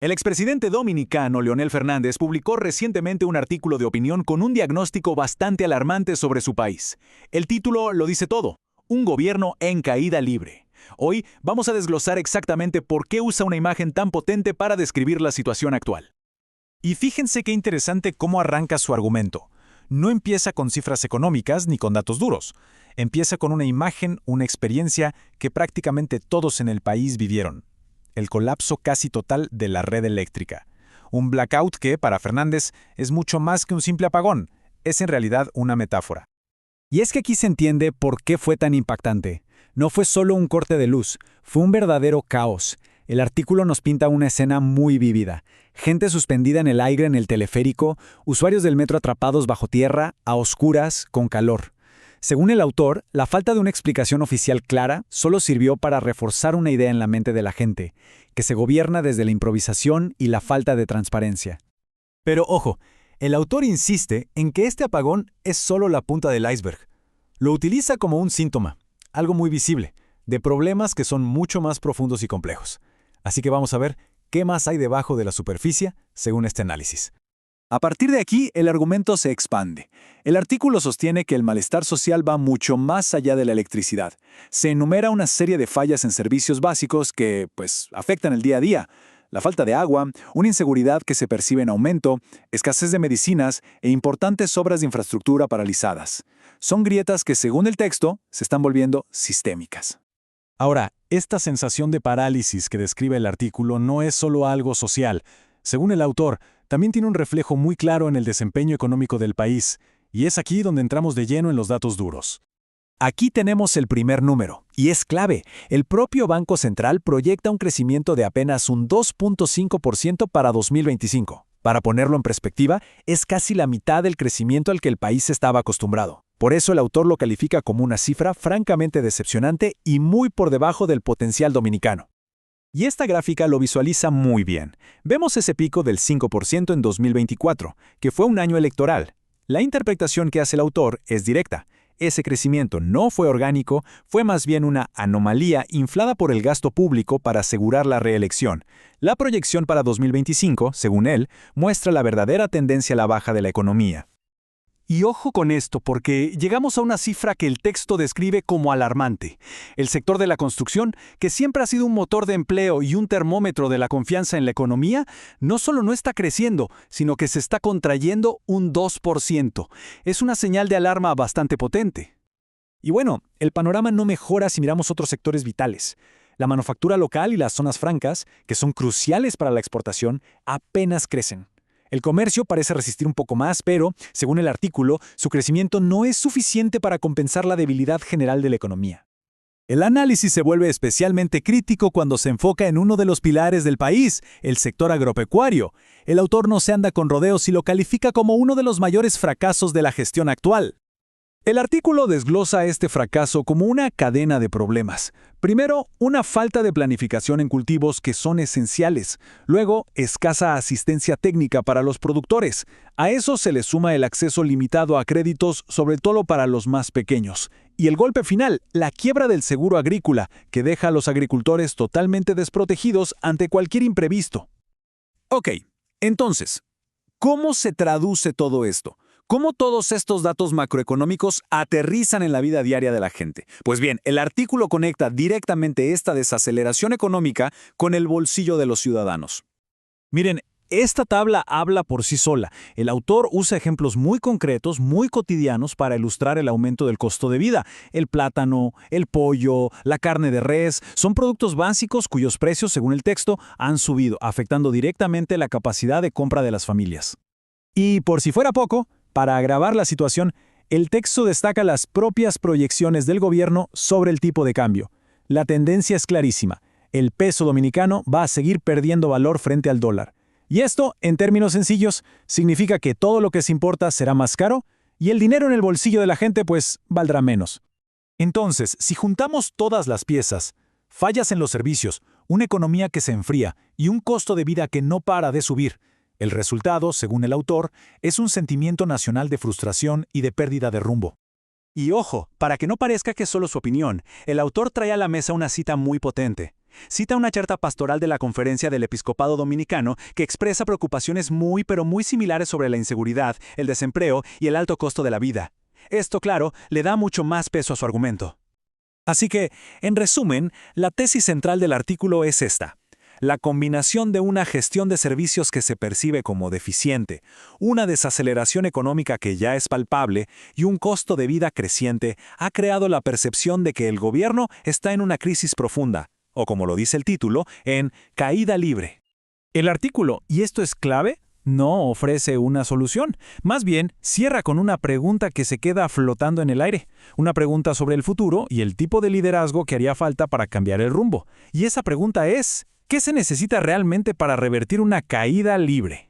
El expresidente dominicano Leonel Fernández publicó recientemente un artículo de opinión con un diagnóstico bastante alarmante sobre su país. El título lo dice todo: un gobierno en caída libre. Hoy vamos a desglosar exactamente por qué usa una imagen tan potente para describir la situación actual. Y fíjense qué interesante cómo arranca su argumento. No empieza con cifras económicas ni con datos duros. Empieza con una imagen, una experiencia que prácticamente todos en el país vivieron: el colapso casi total de la red eléctrica. Un blackout que, para Fernández, es mucho más que un simple apagón. Es en realidad una metáfora. Y es que aquí se entiende por qué fue tan impactante. No fue solo un corte de luz, fue un verdadero caos. El artículo nos pinta una escena muy vívida: gente suspendida en el aire en el teleférico, usuarios del metro atrapados bajo tierra, a oscuras, con calor. Según el autor, la falta de una explicación oficial clara solo sirvió para reforzar una idea en la mente de la gente, que se gobierna desde la improvisación y la falta de transparencia. Pero ojo, el autor insiste en que este apagón es solo la punta del iceberg. Lo utiliza como un síntoma, algo muy visible, de problemas que son mucho más profundos y complejos. Así que vamos a ver qué más hay debajo de la superficie según este análisis. A partir de aquí, el argumento se expande. El artículo sostiene que el malestar social va mucho más allá de la electricidad. Se enumera una serie de fallas en servicios básicos que, afectan el día a día. La falta de agua, una inseguridad que se percibe en aumento, escasez de medicinas e importantes obras de infraestructura paralizadas. Son grietas que, según el texto, se están volviendo sistémicas. Ahora, esta sensación de parálisis que describe el artículo no es solo algo social. Según el autor, también tiene un reflejo muy claro en el desempeño económico del país, y es aquí donde entramos de lleno en los datos duros. Aquí tenemos el primer número, y es clave. El propio Banco Central proyecta un crecimiento de apenas un 2.5% para 2025. Para ponerlo en perspectiva, es casi la mitad del crecimiento al que el país estaba acostumbrado. Por eso el autor lo califica como una cifra francamente decepcionante y muy por debajo del potencial dominicano. Y esta gráfica lo visualiza muy bien. Vemos ese pico del 5% en 2024, que fue un año electoral. La interpretación que hace el autor es directa. Ese crecimiento no fue orgánico, fue más bien una anomalía inflada por el gasto público para asegurar la reelección. La proyección para 2025, según él, muestra la verdadera tendencia a la baja de la economía. Y ojo con esto, porque llegamos a una cifra que el texto describe como alarmante. El sector de la construcción, que siempre ha sido un motor de empleo y un termómetro de la confianza en la economía, no solo no está creciendo, sino que se está contrayendo un 2%. Es una señal de alarma bastante potente. Y bueno, el panorama no mejora si miramos otros sectores vitales. La manufactura local y las zonas francas, que son cruciales para la exportación, apenas crecen. El comercio parece resistir un poco más, pero, según el artículo, su crecimiento no es suficiente para compensar la debilidad general de la economía. El análisis se vuelve especialmente crítico cuando se enfoca en uno de los pilares del país, el sector agropecuario. El autor no se anda con rodeos y lo califica como uno de los mayores fracasos de la gestión actual. El artículo desglosa este fracaso como una cadena de problemas. Primero, una falta de planificación en cultivos que son esenciales. Luego, escasa asistencia técnica para los productores. A eso se le suma el acceso limitado a créditos, sobre todo para los más pequeños. Y el golpe final, la quiebra del seguro agrícola, que deja a los agricultores totalmente desprotegidos ante cualquier imprevisto. Ok, entonces, ¿cómo se traduce todo esto? ¿Cómo todos estos datos macroeconómicos aterrizan en la vida diaria de la gente? Pues bien, el artículo conecta directamente esta desaceleración económica con el bolsillo de los ciudadanos. Miren, esta tabla habla por sí sola. El autor usa ejemplos muy concretos, muy cotidianos para ilustrar el aumento del costo de vida. El plátano, el pollo, la carne de res, son productos básicos cuyos precios, según el texto, han subido, afectando directamente la capacidad de compra de las familias. Y por si fuera poco, para agravar la situación, el texto destaca las propias proyecciones del gobierno sobre el tipo de cambio. La tendencia es clarísima: el peso dominicano va a seguir perdiendo valor frente al dólar. Y esto, en términos sencillos, significa que todo lo que se importa será más caro y el dinero en el bolsillo de la gente, valdrá menos. Entonces, si juntamos todas las piezas, fallas en los servicios, una economía que se enfría y un costo de vida que no para de subir, el resultado, según el autor, es un sentimiento nacional de frustración y de pérdida de rumbo. Y ojo, para que no parezca que es solo su opinión, el autor trae a la mesa una cita muy potente. Cita una charta pastoral de la Conferencia del Episcopado Dominicano que expresa preocupaciones muy pero muy similares sobre la inseguridad, el desempleo y el alto costo de la vida. Esto, claro, le da mucho más peso a su argumento. Así que, en resumen, la tesis central del artículo es esta. La combinación de una gestión de servicios que se percibe como deficiente, una desaceleración económica que ya es palpable y un costo de vida creciente ha creado la percepción de que el gobierno está en una crisis profunda, o como lo dice el título, en caída libre. El artículo, y esto es clave, no ofrece una solución. Más bien, cierra con una pregunta que se queda flotando en el aire. Una pregunta sobre el futuro y el tipo de liderazgo que haría falta para cambiar el rumbo. Y esa pregunta es, ¿qué se necesita realmente para revertir una caída libre?